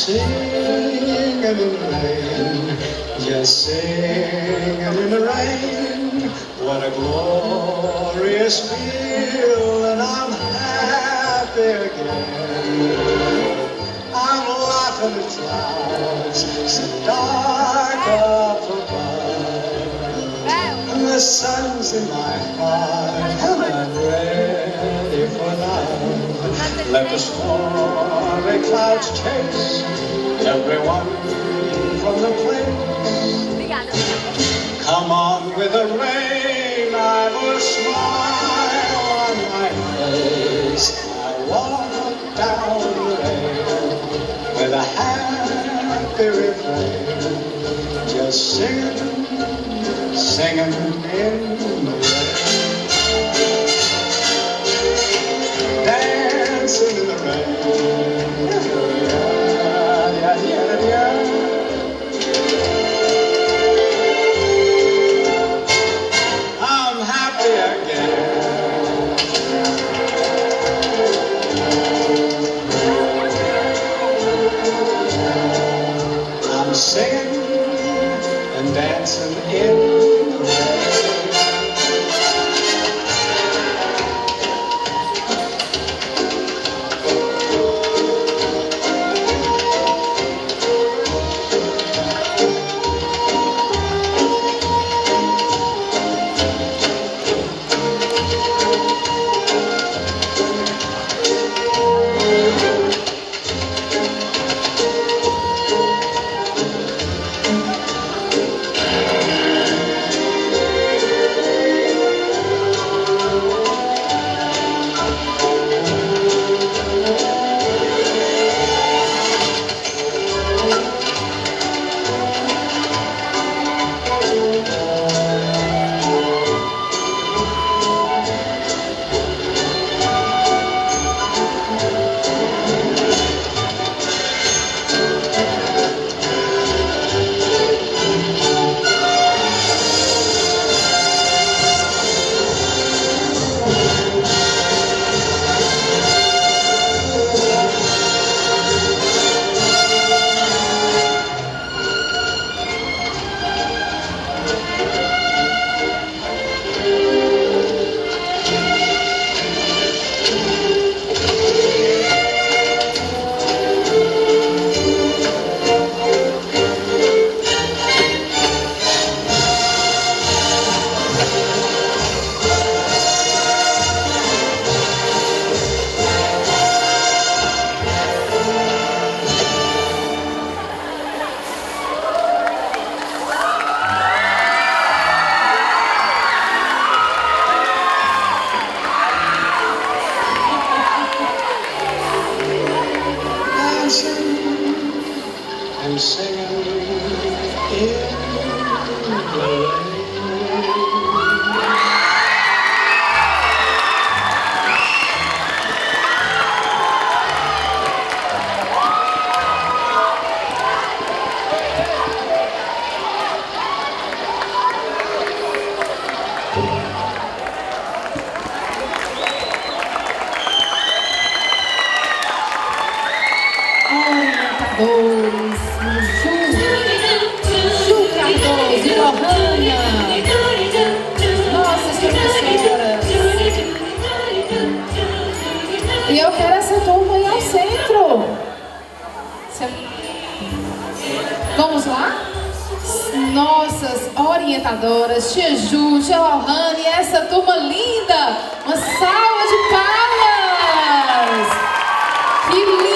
singing in the rain, just singing in the rain. What a glorious feeling, I'm happy again. I'm laughing at clouds so dark up above, and the sun's in my heart, and I'm ready for love. Let the stormy clouds chase everyone from the place. Come on with the rain, I've a smile on my face. I walk down the lane with a happy refrain, just singing, singing in the rain. Dancing in the rain, yeah, yeah, yeah. I'm happy again. I'm singing and dancing in the rain. And singing in the rain. E eu quero essa turma aí ao centro. Vamos lá? Nossas orientadoras, tia Ju, tia Lohane, essa turma linda. Uma salva de palmas. Que lindo.